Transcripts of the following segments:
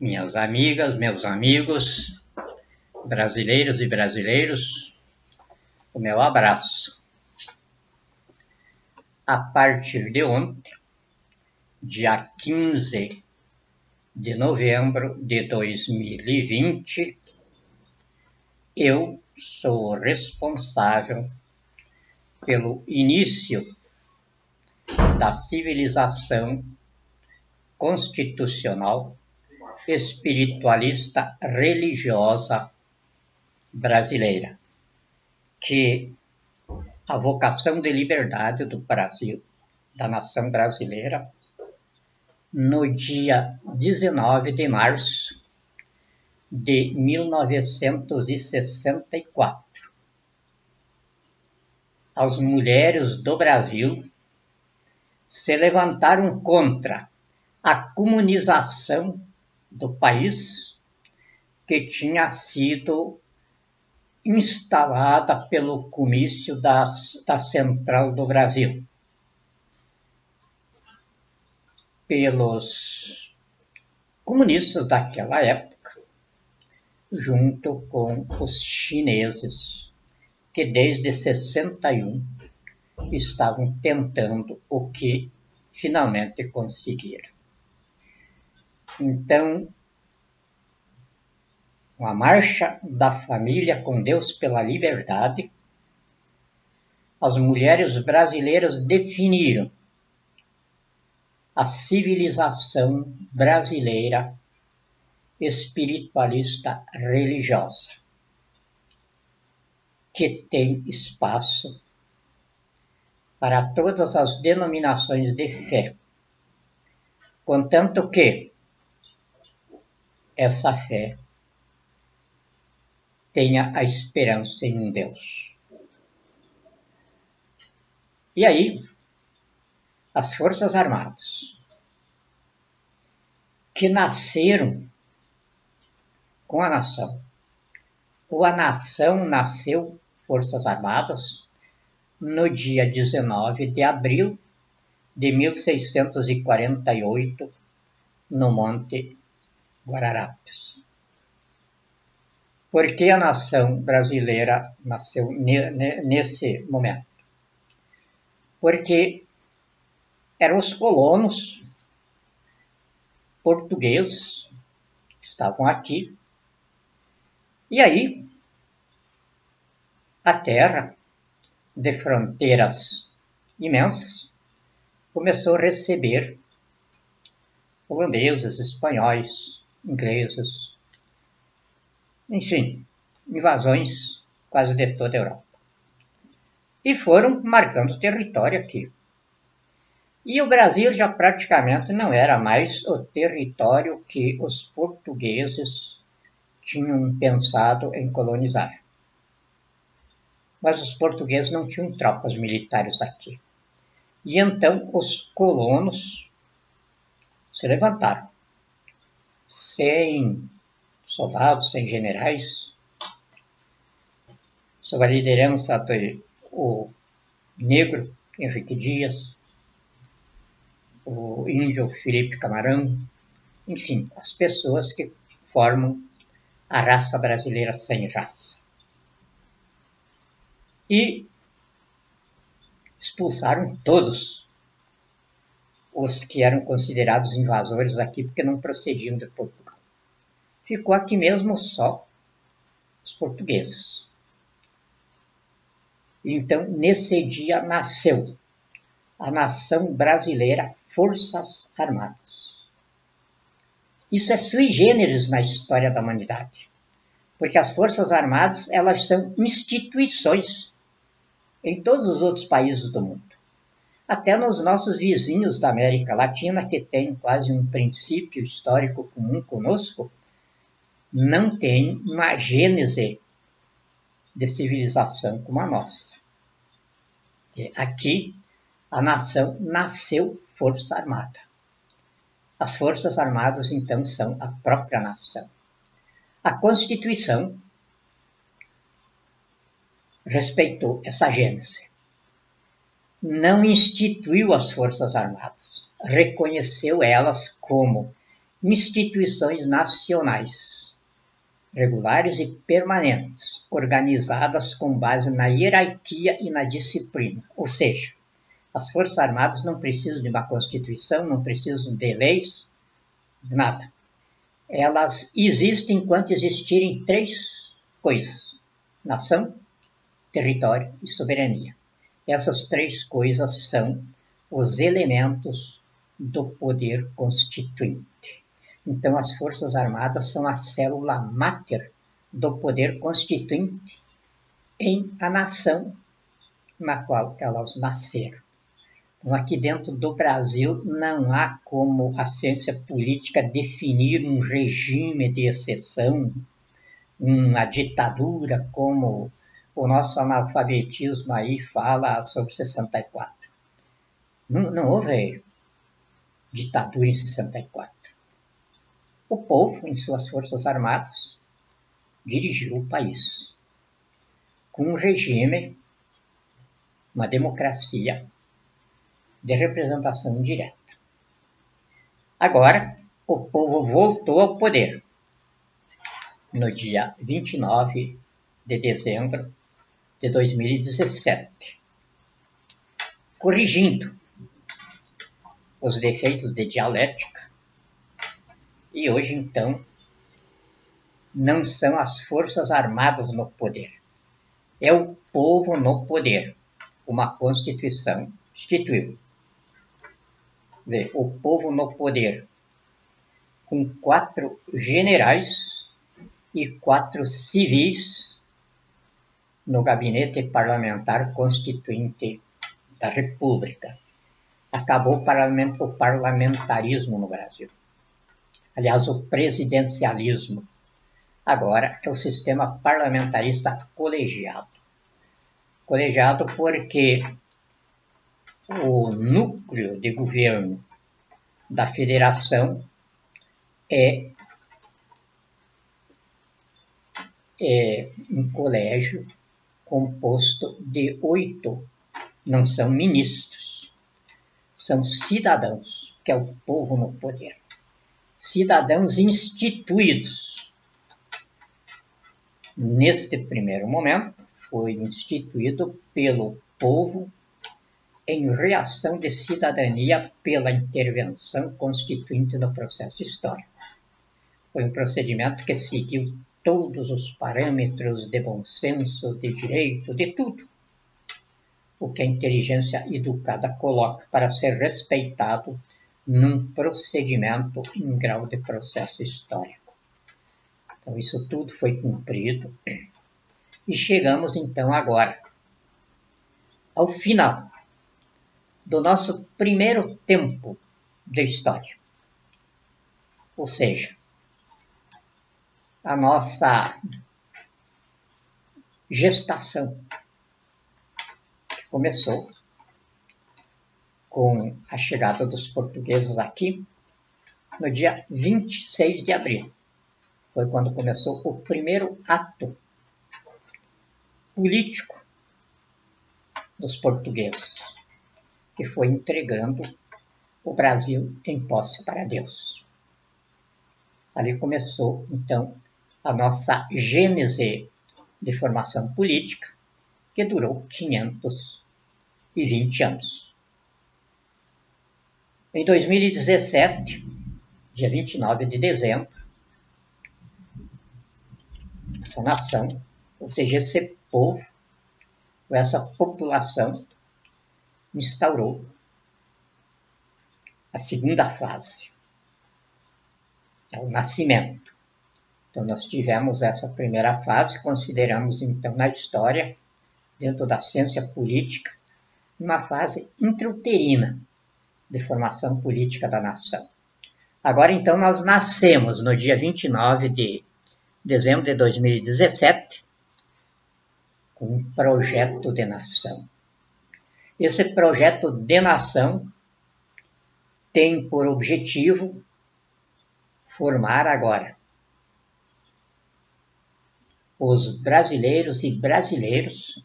minhas amigas, meus amigos, brasileiros e brasileiros, o meu abraço. A partir de ontem, dia 15 de novembro de 2020, eu sou responsável pelo início da civilização constitucional, espiritualista, religiosa brasileira, que a vocação de liberdade do Brasil, da nação brasileira, no dia 19 de março de 1964. As mulheres do Brasil se levantaram contra a comunização do país, que tinha sido instalada pelo comício da Central do Brasil, pelos comunistas daquela época, junto com os chineses, que desde 61 estavam tentando o que finalmente conseguiram. Então, a marcha da família com Deus pela liberdade, as mulheres brasileiras definiram a civilização brasileira espiritualista religiosa, que tem espaço para todas as denominações de fé, contanto que essa fé tenha a esperança em um Deus. E aí, as Forças Armadas, que nasceram com a nação, ou a nação nasceu Forças Armadas, no dia 19 de abril de 1648, no Monte Guararapes. Por que a nação brasileira nasceu nesse momento? Porque eram os colonos portugueses que estavam aqui, e aí a terra de fronteiras imensas começou a receber holandeses, espanhóis, ingleses, enfim, invasões quase de toda a Europa. E foram marcando território aqui. E o Brasil já praticamente não era mais o território que os portugueses tinham pensado em colonizar. Mas os portugueses não tinham tropas militares aqui. E então os colonos se levantaram, sem soldados, sem generais, sob a liderança do negro Henrique Dias, o índio Felipe Camarão, enfim, as pessoas que formam a raça brasileira sem raça. E expulsaram todos os que eram considerados invasores aqui, porque não procediam de Portugal. Ficou aqui mesmo só os portugueses. Então, nesse dia nasceu a nação brasileira Forças Armadas. Isso é sui generis na história da humanidade, porque as Forças Armadas, elas são instituições em todos os outros países do mundo. Até nos nossos vizinhos da América Latina, que tem quase um princípio histórico comum conosco, não tem uma gênese de civilização como a nossa. Aqui, a nação nasceu Força Armada. As Forças Armadas, então, são a própria nação. A Constituição respeitou essa gênese. Não instituiu as Forças Armadas, reconheceu elas como instituições nacionais, regulares e permanentes, organizadas com base na hierarquia e na disciplina. Ou seja, as Forças Armadas não precisam de uma Constituição, não precisam de leis, nada. Elas existem enquanto existirem três coisas: nação, território e soberania. Essas três coisas são os elementos do poder constituinte. Então, as Forças Armadas são a célula máter do poder constituinte em a nação na qual elas nasceram. Então, aqui dentro do Brasil não há como a ciência política definir um regime de exceção, uma ditadura, como o nosso analfabetismo aí fala sobre 64. Não houve ditadura em 64. O povo, em suas forças armadas, dirigiu o país com um regime, uma democracia de representação direta. Agora, o povo voltou ao poder no dia 29 de dezembro de 2017, corrigindo os defeitos de dialética. E hoje, então, não são as Forças Armadas no poder, é o povo no poder. Uma Constituição instituiu o povo no poder, com 4 generais e 4 civis no gabinete parlamentar constituinte da República. Acabou o parlamentarismo no Brasil. Aliás, o presidencialismo. Agora é o sistema parlamentarista colegiado. Colegiado porque o núcleo de governo da federação é um colégio composto de 8, não são ministros, são cidadãos, que é o povo no poder. Cidadãos instituídos. Neste primeiro momento, foi instituído pelo povo em reação de cidadania pela intervenção constituinte no processo histórico. Foi um procedimento que seguiu todos os parâmetros de bom senso, de direito, de tudo o que a inteligência educada coloca para ser respeitado num procedimento em grau de processo histórico. Então, isso tudo foi cumprido e chegamos, então, agora ao final do nosso primeiro tempo de história. Ou seja, a nossa gestação, que começou com a chegada dos portugueses aqui no dia 26 de abril. Foi quando começou o primeiro ato político dos portugueses, que foi entregando o Brasil em posse para Deus. Ali começou, então, a nossa gênese de formação política, que durou 520 anos. Em 2017, dia 29 de dezembro, essa nação, ou seja, esse povo, essa população, instaurou a segunda fase, o nascimento. Então, nós tivemos essa primeira fase, consideramos, então, na história, dentro da ciência política, uma fase intrauterina de formação política da nação. Agora, então, nós nascemos no dia 29 de dezembro de 2017 com um projeto de nação. Esse projeto de nação tem por objetivo formar agora os brasileiros e brasileiros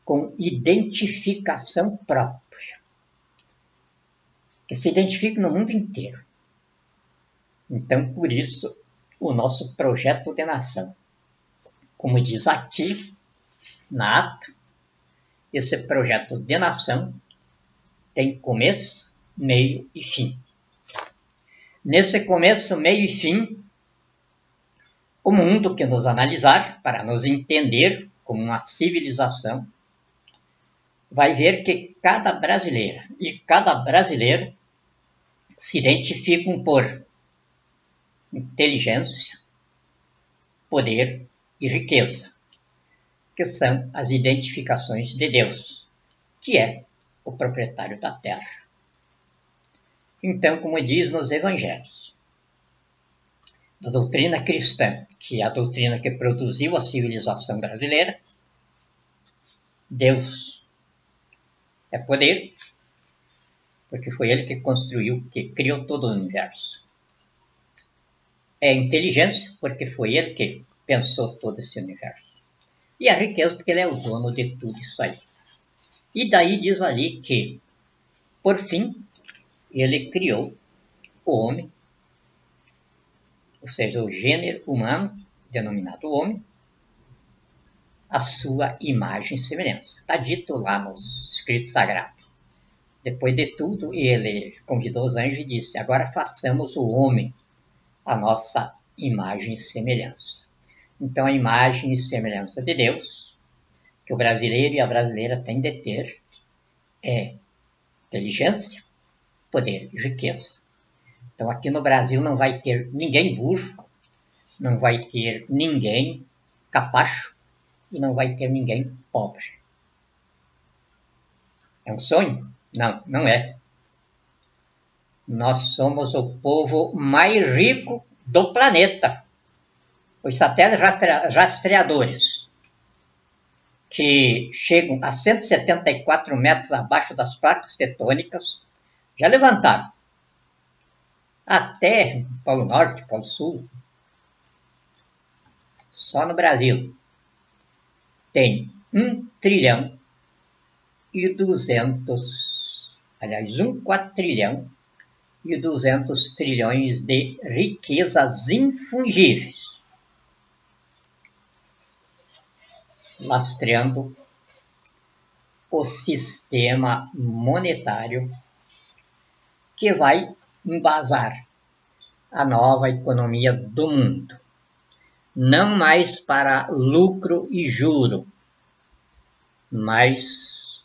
com identificação própria, que se identifiquem no mundo inteiro. Então, por isso, o nosso projeto de nação. Como diz aqui na ata, esse projeto de nação tem começo, meio e fim. Nesse começo, meio e fim, o mundo que nos analisar, para nos entender como uma civilização, vai ver que cada brasileira e cada brasileiro se identificam por inteligência, poder e riqueza, que são as identificações de Deus, que é o proprietário da terra. Então, como diz nos evangelhos, da doutrina cristã, que é a doutrina que produziu a civilização brasileira, Deus é poder, porque foi ele que construiu, que criou todo o universo. É inteligência, porque foi ele que pensou todo esse universo. E a riqueza, porque ele é o dono de tudo isso aí. E daí diz ali que, por fim, ele criou o homem, ou seja, o gênero humano, denominado homem, a sua imagem e semelhança. Está dito lá nos escritos sagrados. Depois de tudo, ele convidou os anjos e disse: agora façamos o homem a nossa imagem e semelhança. Então, a imagem e semelhança de Deus, que o brasileiro e a brasileira têm de ter, é inteligência, poder e riqueza. Então, aqui no Brasil não vai ter ninguém burro, não vai ter ninguém capacho e não vai ter ninguém pobre. É um sonho? Não, não é. Nós somos o povo mais rico do planeta. Os satélites rastreadores, que chegam a 174 metros abaixo das placas tectônicas, já levantaram. Até Polo Norte, Polo Sul. Só no Brasil tem 1 trilhão e 200, aliás, 1 quatrilhão e 200 trilhões de riquezas infungíveis, lastreando o sistema monetário que vai embasar a nova economia do mundo. Não mais para lucro e juro, mas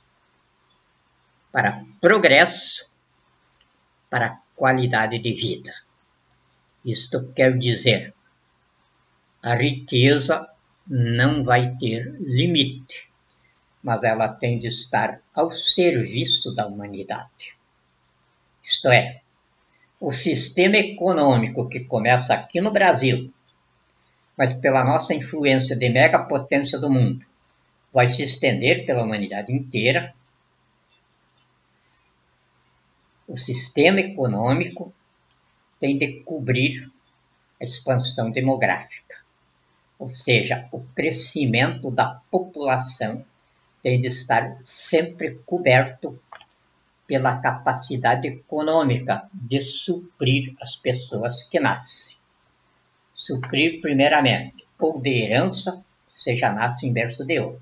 para progresso, para qualidade de vida. Isto quer dizer, a riqueza não vai ter limite, mas ela tem de estar ao serviço da humanidade. Isto é, o sistema econômico que começa aqui no Brasil, mas pela nossa influência de megapotência do mundo, vai se estender pela humanidade inteira. O sistema econômico tem de cobrir a expansão demográfica, ou seja, o crescimento da população tem de estar sempre coberto pela capacidade econômica de suprir as pessoas que nascem. Suprir, primeiramente, ou de herança, se já nasce em berço de ouro,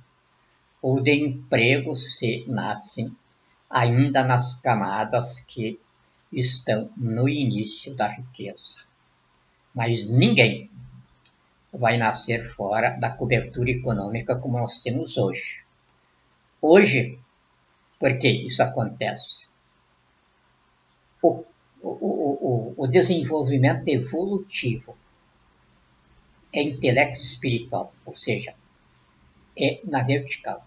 ou de emprego, se nascem ainda nas camadas que estão no início da riqueza. Mas ninguém vai nascer fora da cobertura econômica como nós temos hoje. Hoje, por que isso acontece? O desenvolvimento evolutivo é intelecto espiritual, ou seja, é na vertical.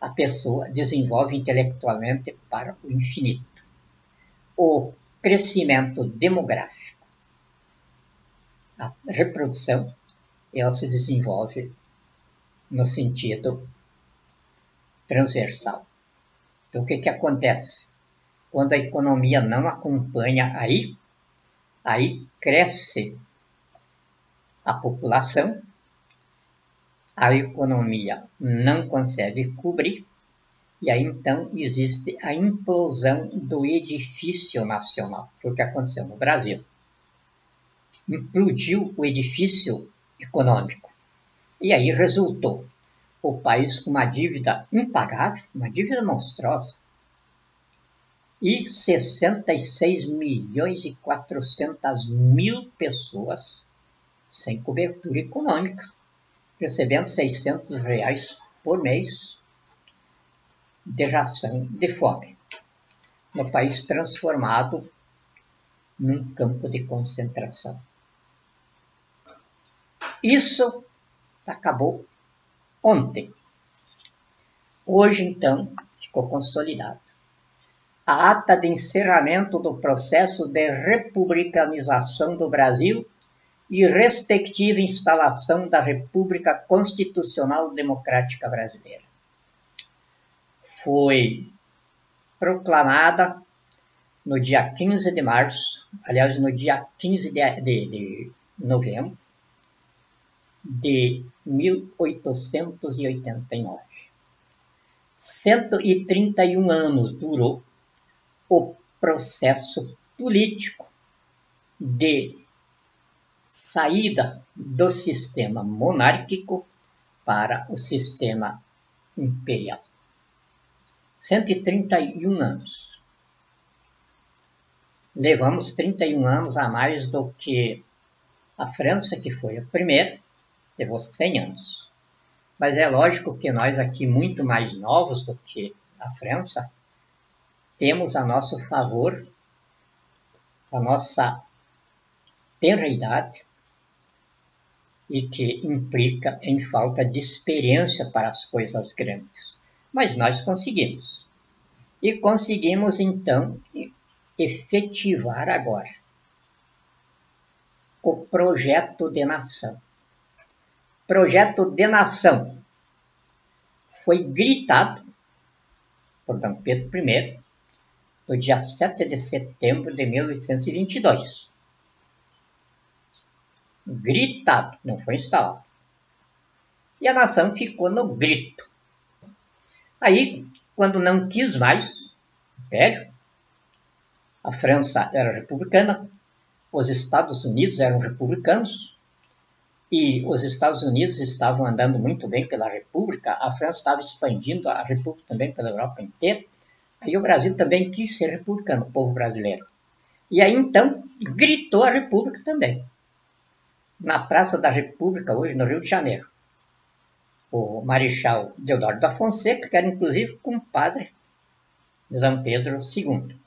A pessoa desenvolve intelectualmente para o infinito. O crescimento demográfico, a reprodução, ela se desenvolve no sentido transversal. Então, o que acontece? Quando a economia não acompanha aí cresce a população, a economia não consegue cobrir, e aí então existe a implosão do edifício nacional, foi o que aconteceu no Brasil. implodiu o edifício econômico. E aí resultou o país com uma dívida impagável, uma dívida monstruosa, e 66 milhões e 400 mil pessoas sem cobertura econômica, recebendo R$600 por mês de ração de fome, no país transformado num campo de concentração. Isso acabou ontem. Hoje, então, ficou consolidado. A ata de encerramento do processo de republicanização do Brasil e respectiva instalação da República Constitucional Democrática Brasileira foi proclamada no dia 15 de março, aliás, no dia 15 de novembro de 1889. 131 anos durou o processo político de saída do sistema monárquico para o sistema imperial. 131 anos. Levamos 31 anos a mais do que a França, que foi a primeira, levou 100 anos. Mas é lógico que nós aqui, muito mais novos do que a França, temos a nosso favor a nossa tenra idade e que implica em falta de experiência para as coisas grandes. Mas nós conseguimos. E conseguimos, então, efetivar agora o projeto de nação. Projeto de nação foi gritado por D. Pedro I no dia 7 de setembro de 1822. Gritado, não foi instalado. E a nação ficou no grito. Aí, quando não quis mais o Império, a França era republicana, os Estados Unidos eram republicanos, e os Estados Unidos estavam andando muito bem pela República, a França estava expandindo a República também pela Europa inteira, aí o Brasil também quis ser republicano, o povo brasileiro. E aí, então, gritou a República também. Na Praça da República, hoje, no Rio de Janeiro. O Marechal Deodoro da Fonseca, que era inclusive compadre de D. Pedro II.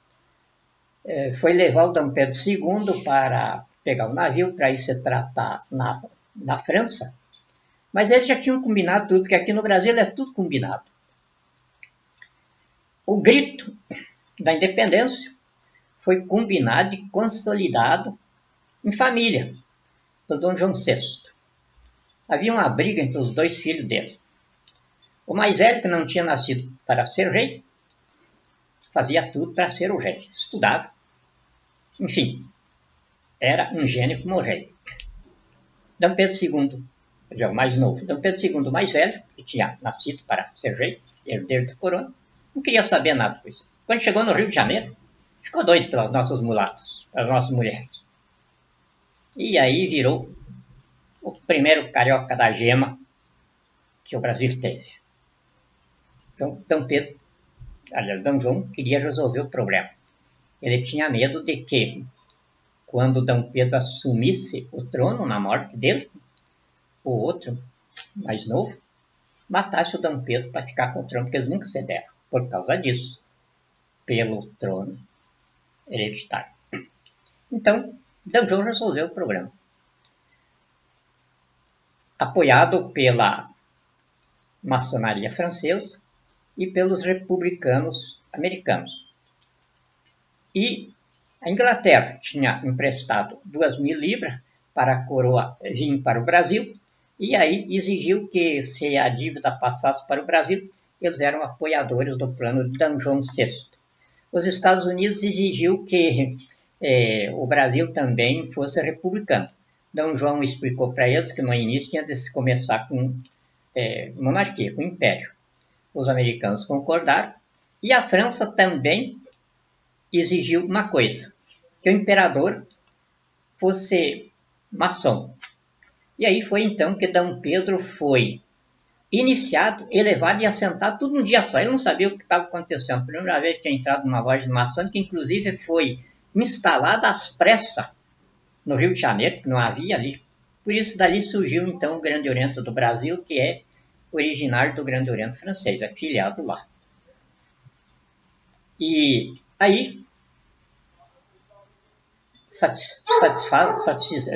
Foi levar o D. Pedro II para pegar o navio para ir se tratar na França, mas eles já tinham combinado tudo, porque aqui no Brasil é tudo combinado. O grito da independência foi combinado e consolidado em família, do Dom João VI. Havia uma briga entre os dois filhos dele. O mais velho, que não tinha nascido para ser rei, fazia tudo para ser o rei. Estudava. Enfim, era um gênio como o rei. D. Pedro II, o mais novo. D. Pedro II, mais velho, que tinha nascido para ser rei, herdeiro da coroa, não queria saber nada disso. Quando chegou no Rio de Janeiro, ficou doido pelas nossas mulatas, pelas nossas mulheres. E aí virou o primeiro carioca da gema que o Brasil teve. Então, D. João queria resolver o problema. Ele tinha medo de que, quando D. Pedro assumisse o trono, na morte dele, o outro, mais novo, matasse o D. Pedro para ficar com o trono, porque eles nunca cederam, por causa disso, pelo trono hereditário. Então, D. João resolveu o problema. Apoiado pela maçonaria francesa e pelos republicanos americanos. E a Inglaterra tinha emprestado 2.000 libras para a coroa vir para o Brasil, e aí exigiu que, se a dívida passasse para o Brasil, eles eram apoiadores do plano de D. João VI. Os Estados Unidos exigiu que o Brasil também fosse republicano. D. João explicou para eles que no início tinha de se começar com monarquia, com império. Os americanos concordaram, e a França também exigiu uma coisa, que o imperador fosse maçom. E aí foi então que D. Pedro foi iniciado, elevado e assentado tudo num dia só. Ele não sabia o que estava acontecendo. A primeira vez que tinha entrado numa loja maçônica, que inclusive foi instalada às pressas no Rio de Janeiro, que não havia ali. Por isso, dali surgiu então o Grande Oriente do Brasil, que é originário do Grande Oriente francês, afiliado lá. E aí,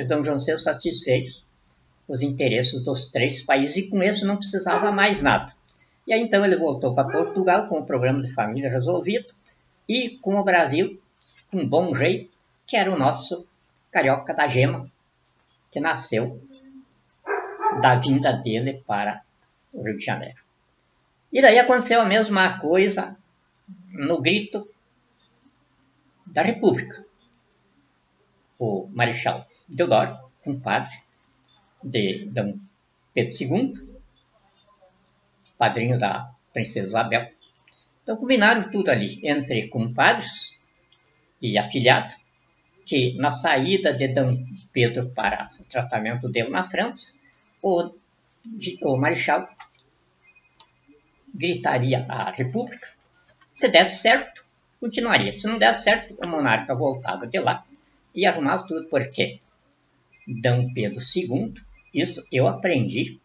Dom João VI satisfez os interesses dos 3 países e com isso não precisava mais nada. E aí então ele voltou para Portugal com o programa de família resolvido e com o Brasil com um bom jeito, que era o nosso carioca da gema, que nasceu da vinda dele para o Rio de Janeiro. E daí aconteceu a mesma coisa no grito da República. O Marechal Deodoro, compadre de Dom Pedro II, padrinho da Princesa Isabel. Então combinaram tudo ali entre compadres e afilhado, que na saída de Dom Pedro para o tratamento dele na França, o Marechal gritaria à República. Se desse certo, continuaria. Se não desse certo, o monarca voltava de lá e arrumava tudo, porque Dom Pedro II, isso eu aprendi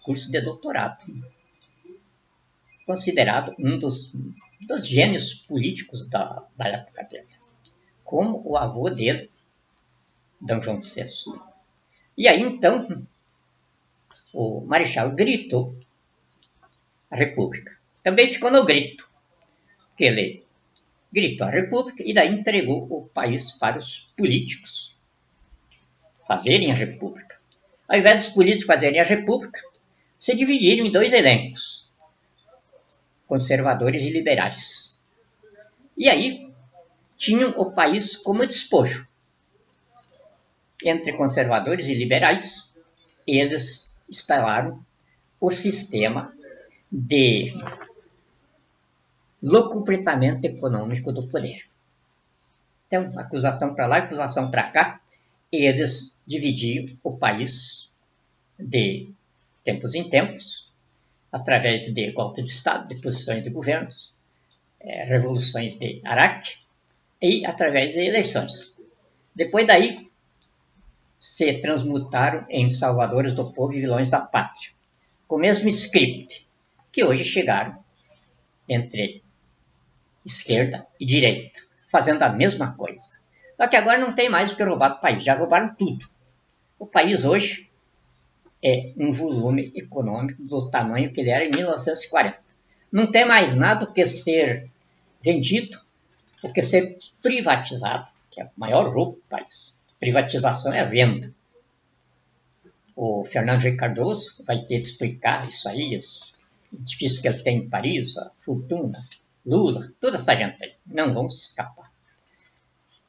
curso de doutorado, considerado um dos gênios políticos da época dele, como o avô dele, Dom João VI. E aí então o Marechal gritou a República. Também ficou no grito, que ele gritou a República e daí entregou o país para os políticos fazerem a República. Ao invés dos políticos fazerem a República, se dividiram em 2 elencos, conservadores e liberais. E aí tinham o país como despojo. Entre conservadores e liberais, eles instalaram o sistema de locupletamento econômico do poder. Então, acusação para lá, acusação para cá, eles dividiam o país de tempos em tempos, através de golpes de Estado, de posições de governos, revoluções de Araque, e através de eleições. Depois daí, se transmutaram em salvadores do povo e vilões da pátria, com o mesmo script, que hoje chegaram entre esquerda e direita, fazendo a mesma coisa. Só que agora não tem mais o que roubar do país, já roubaram tudo. O país hoje é um volume econômico do tamanho que ele era em 1940. Não tem mais nada do que ser vendido, do que ser privatizado, que é o maior roubo do país. Privatização é a venda. O Fernando Henrique Cardoso vai ter de explicar isso aí, os edifícios que ele tem em Paris, a fortuna, Lula, toda essa gente aí, não vão se escapar.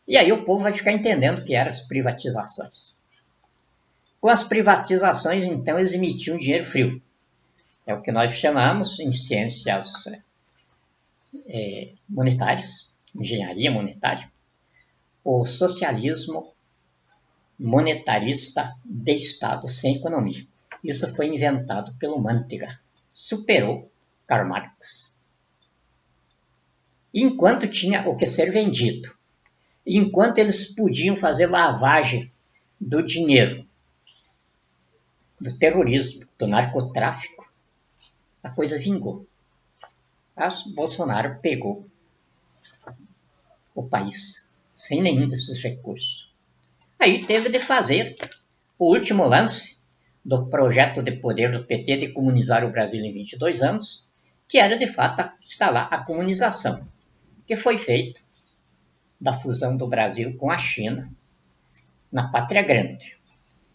E aí o povo vai ficar entendendo o que eram as privatizações. Com as privatizações, então, eles emitiam dinheiro frio. É o que nós chamamos, em ciências monetárias, engenharia monetária, o socialismo monetarista de Estado sem economia. Isso foi inventado pelo Manteiga. Superou Karl Marx. Enquanto tinha o que ser vendido, enquanto eles podiam fazer lavagem do dinheiro, do terrorismo, do narcotráfico, a coisa vingou. Mas Bolsonaro pegou o país sem nenhum desses recursos. Aí teve de fazer o último lance do projeto de poder do PT de comunizar o Brasil em 22 anos, que era de fato instalar a comunização, que foi feito da fusão do Brasil com a China na Pátria Grande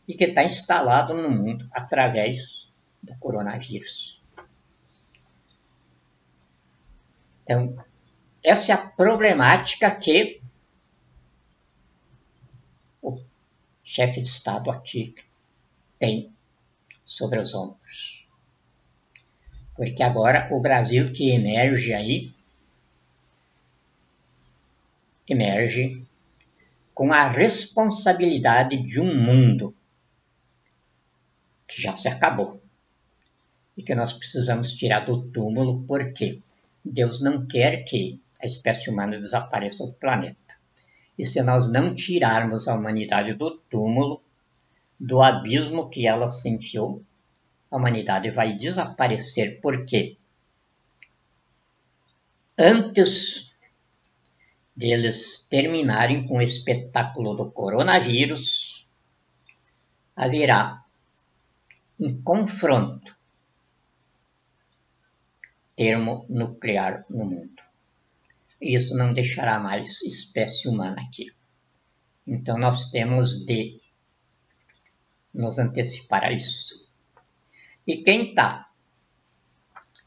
e que está instalado no mundo através do coronavírus. Então, essa é a problemática que o chefe de Estado aqui tem sobre os ombros. Porque agora o Brasil que emerge aí, emerge com a responsabilidade de um mundo que já se acabou e que nós precisamos tirar do túmulo, porque Deus não quer que a espécie humana desapareça do planeta. E se nós não tirarmos a humanidade do túmulo, do abismo que ela sentiu, a humanidade vai desaparecer. Por quê? Antes deles terminarem com o espetáculo do coronavírus, haverá um confronto termonuclear no mundo. E isso não deixará mais espécie humana aqui. Então nós temos de nos antecipar a isso. E quem está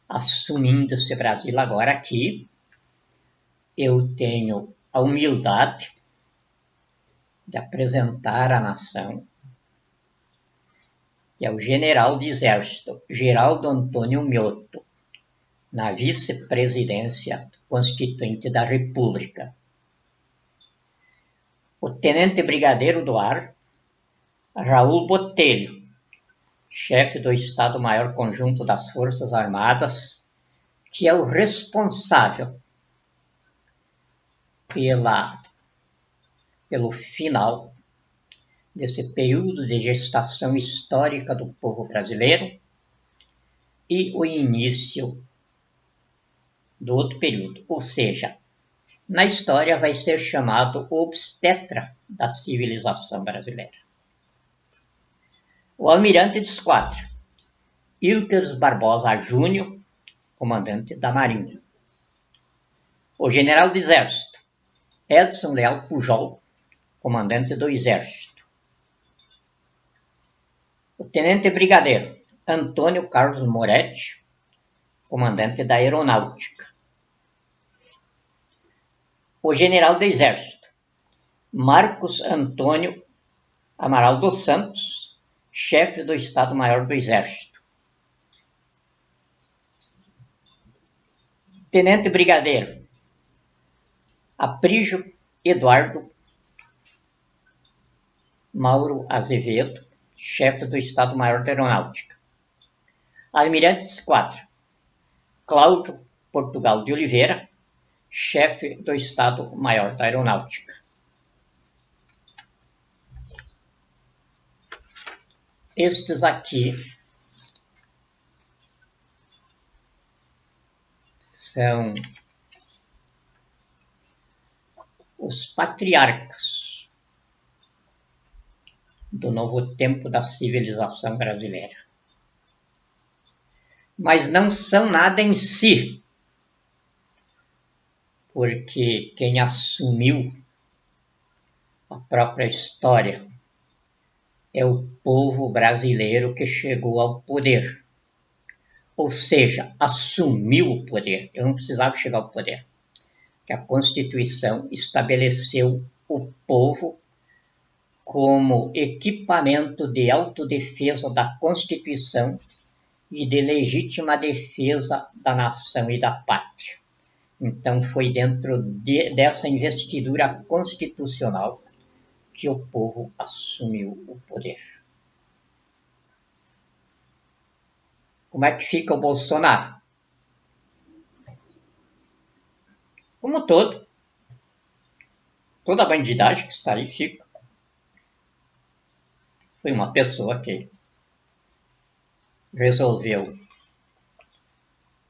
assumindo esse Brasil agora aqui, eu tenho a humildade de apresentar à nação, que é o general de exército, Geraldo Antônio Mioto, na vice-presidência constituinte da República. O tenente brigadeiro do ar, Raul Botelho, chefe do Estado-Maior Conjunto das Forças Armadas, que é o responsável pelo final desse período de gestação histórica do povo brasileiro e o início do outro período, ou seja, na história vai ser chamado obstetra da civilização brasileira. O almirante de esquadra, Ilters Barbosa Júnior, comandante da Marinha. O general de exército, Edson Leal Pujol, comandante do exército. O tenente brigadeiro, Antônio Carlos Moretti, comandante da aeronáutica. O general do exército, Marcos Antônio Amaral dos Santos, chefe do Estado-Maior do Exército. Tenente brigadeiro, Aprígio Eduardo Mauro Azevedo, chefe do Estado-Maior da Aeronáutica. Almirante de esquadra, Cláudio Portugal de Oliveira, chefe do Estado-Maior da Aeronáutica. Estes aqui são os patriarcas do novo tempo da civilização brasileira. Mas não são nada em si, porque quem assumiu a própria história é o povo brasileiro que chegou ao poder. Ou seja, assumiu o poder. Eu não precisava chegar ao poder. Que a Constituição estabeleceu o povo como equipamento de autodefesa da Constituição e de legítima defesa da nação e da pátria. Então foi dentro dessa investidura constitucional que o povo assumiu o poder. Como é que fica o Bolsonaro? Como toda a bandidagem que está aí fica. Foi uma pessoa que resolveu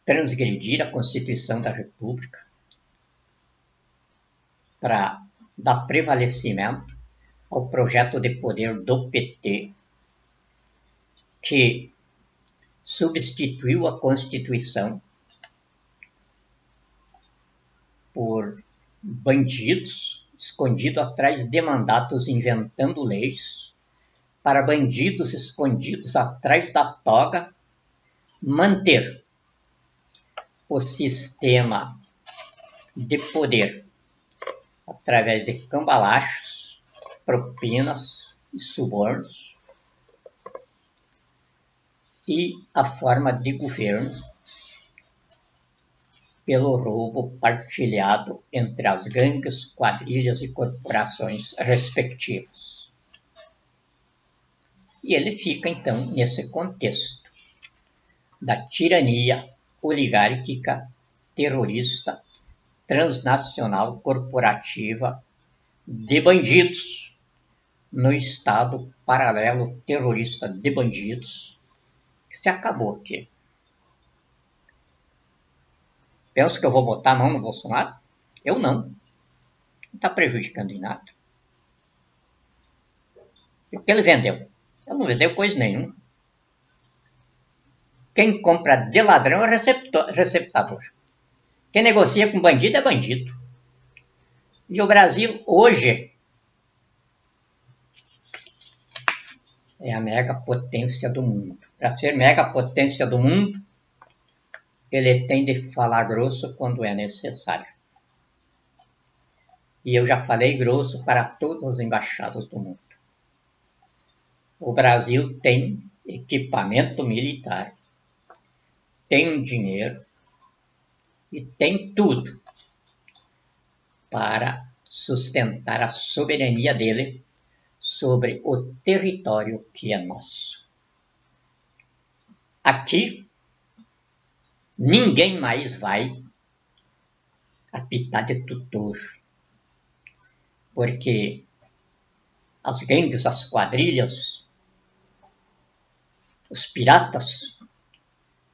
transgredir a Constituição da República para dar prevalecimento ao projeto de poder do PT, que substituiu a Constituição por bandidos escondidos atrás de mandatos inventando leis, para bandidos escondidos atrás da toga manter o sistema de poder através de cambalachos, propinas e subornos e a forma de governo pelo roubo partilhado entre as gangues, quadrilhas e corporações respectivas. E ele fica, então, nesse contexto da tirania oligárquica, terrorista, transnacional, corporativa, de bandidos, no Estado paralelo terrorista de bandidos, que se acabou aqui. Penso que eu vou botar a mão no Bolsonaro? Eu não. Não está prejudicando em nada. E o que ele vendeu? Ele não vendeu coisa nenhuma. Quem compra de ladrão é receptador. Quem negocia com bandido é bandido. E o Brasil, hoje, é a megapotência do mundo. Para ser megapotência do mundo, ele tem de falar grosso quando é necessário. E eu já falei grosso para todas as embaixadas do mundo. O Brasil tem equipamento militar, tem dinheiro e tem tudo para sustentar a soberania dele sobre o território que é nosso. Aqui, ninguém mais vai apitar de tutor, porque as gangues, as quadrilhas, os piratas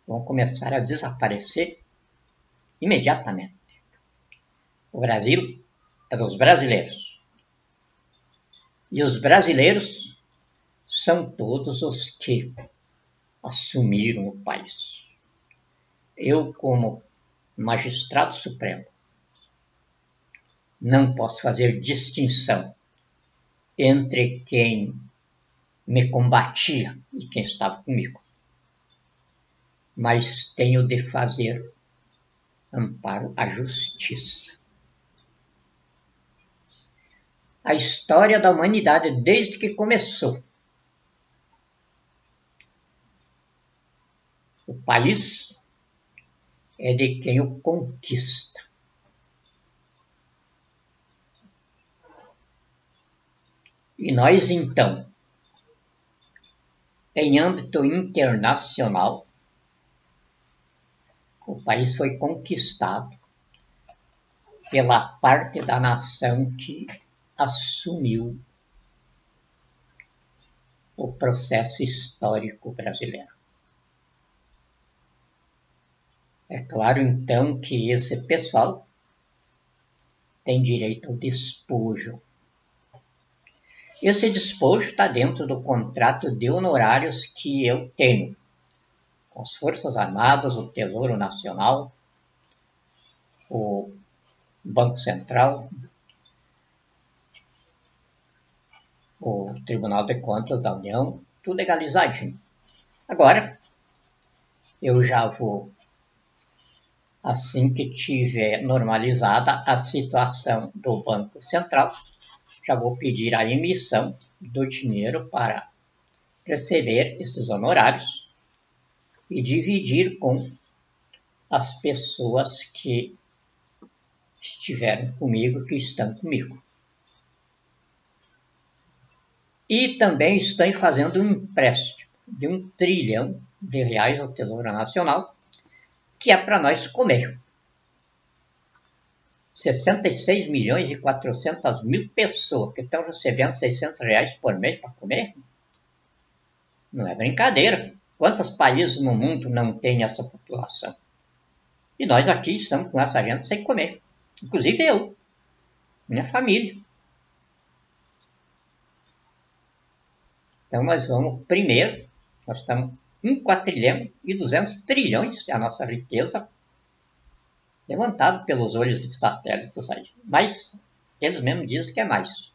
vão começar a desaparecer imediatamente. O Brasil é dos brasileiros. E os brasileiros são todos os que assumiram o país. Eu, como magistrado supremo, não posso fazer distinção entre quem me combatia e quem estava comigo. Mas tenho de fazer amparo à justiça. A história da humanidade, desde que começou, o país é de quem o conquista. E nós, então, em âmbito internacional, o país foi conquistado pela parte da nação que assumiu o processo histórico brasileiro. É claro, então, que esse pessoal tem direito ao despojo. Esse despojo está dentro do contrato de honorários que eu tenho com as Forças Armadas, o Tesouro Nacional, o Banco Central, o Tribunal de Contas da União, tudo legalizadinho. Agora, eu já vou, assim que tiver normalizada a situação do Banco Central, já vou pedir a emissão do dinheiro para receber esses honorários e dividir com as pessoas que estiveram comigo, que estão comigo. E também estão fazendo um empréstimo de R$1 trilhão ao Tesouro Nacional, que é para nós comer. 66.400.000 pessoas que estão recebendo R$600 por mês para comer? Não é brincadeira. Quantos países no mundo não têm essa população? E nós aqui estamos com essa gente sem comer. Inclusive eu, minha família. Então nós vamos, primeiro, nós estamos em 1.200 trilhões, é a nossa riqueza, levantado pelos olhos dos satélites aí. Mas eles mesmos dizem que é mais.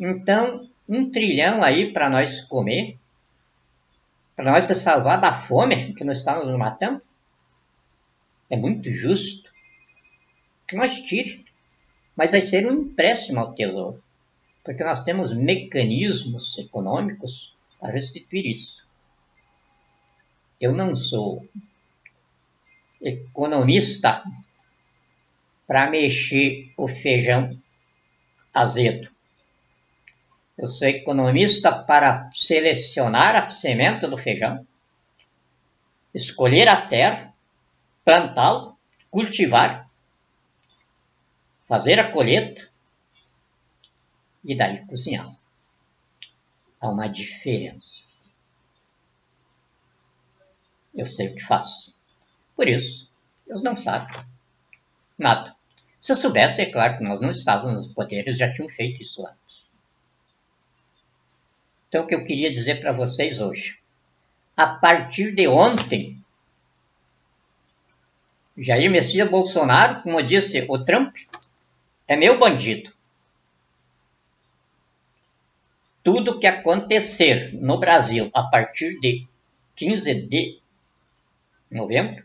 Então, 1 trilhão aí para nós comer, para nós se salvar da fome que nós estamos nos matando, é muito justo que nós tiremos. Mas vai ser um empréstimo ao Tesouro, porque nós temos mecanismos econômicos para restituir isso. Eu não sou economista para mexer o feijão azedo. Eu sou economista para selecionar a semente do feijão, escolher a terra, plantá-lo, cultivar, fazer a colheita e daí cozinhar. Há uma diferença. Eu sei o que faço. Por isso, eles não sabem nada. Se eu soubesse, é claro que nós não estávamos nos poderes, já tinham feito isso antes. Então, o que eu queria dizer para vocês hoje, a partir de ontem, Jair Messias Bolsonaro, como disse o Trump, é meu bandido. Tudo que acontecer no Brasil a partir de 15 de novembro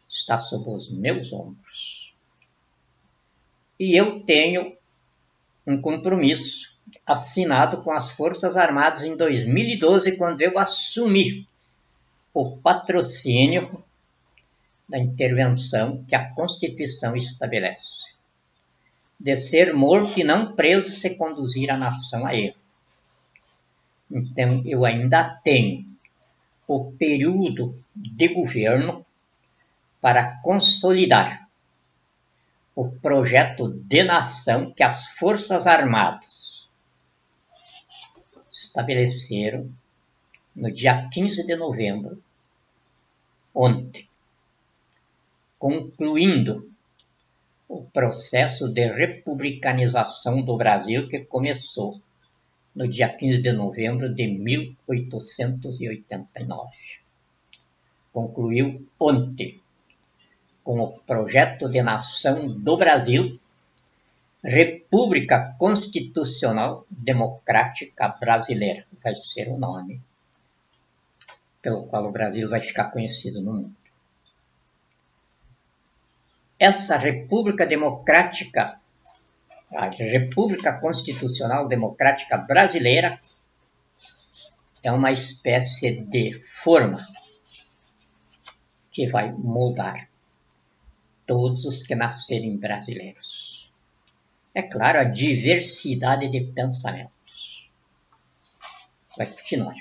está sob os meus ombros. E eu tenho um compromisso assinado com as Forças Armadas em 2012, quando eu assumi o patrocínio da intervenção que a Constituição estabelece, de ser morto e não preso se conduzir a nação a erro. Então, eu ainda tenho o período de governo para consolidar o projeto de nação que as Forças Armadas estabeleceram no dia 15 de novembro, ontem, concluindo o processo de republicanização do Brasil que começou no dia 15 de novembro de 1889. Concluiu ontem com o projeto de nação do Brasil, República Constitucional Democrática Brasileira, vai ser o nome pelo qual o Brasil vai ficar conhecido no mundo. Essa República Democrática, a República Constitucional Democrática Brasileira, é uma espécie de forma que vai moldar todos os que nascerem brasileiros. É claro, a diversidade de pensamentos vai continuar.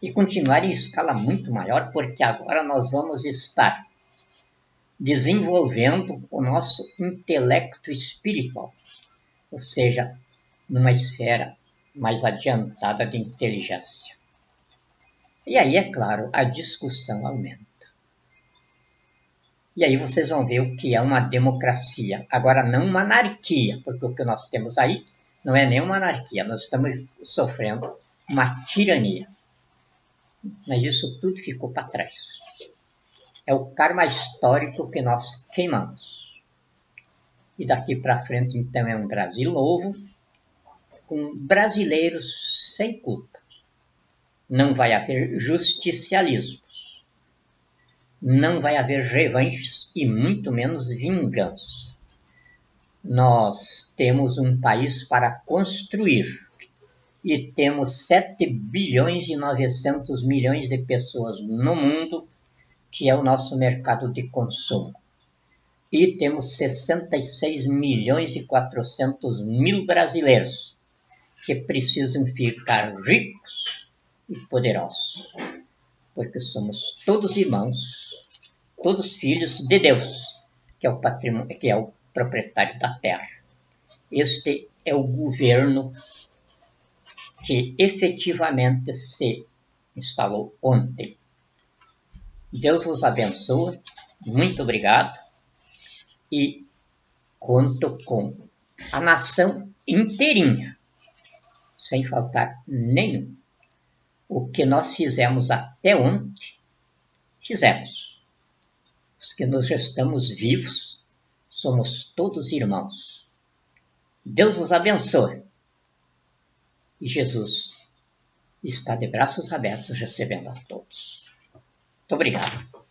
E continuar em escala muito maior, porque agora nós vamos estar desenvolvendo o nosso intelecto espiritual, ou seja, numa esfera mais adiantada de inteligência. E aí, é claro, a discussão aumenta. E aí vocês vão ver o que é uma democracia. Agora, não uma anarquia, porque o que nós temos aí não é nem uma anarquia, nós estamos sofrendo uma tirania. Mas isso tudo ficou para trás. É o karma histórico que nós queimamos. E daqui para frente, então, é um Brasil novo, com brasileiros sem culpa. Não vai haver justicialismos. Não vai haver revanches e muito menos vingança. Nós temos um país para construir e temos 7 bilhões e 900 milhões de pessoas no mundo, que é o nosso mercado de consumo. E temos 66 milhões e 400 mil brasileiros que precisam ficar ricos e poderosos, porque somos todos irmãos, todos filhos de Deus, que é o patrimônio, que é o proprietário da terra. Este é o governo que efetivamente se instalou ontem. Deus vos abençoe, muito obrigado, e conto com a nação inteirinha, sem faltar nenhum. O que nós fizemos até ontem, fizemos. Os que nos restamos vivos, somos todos irmãos. Deus vos abençoe. E Jesus está de braços abertos recebendo a todos. Muito obrigado.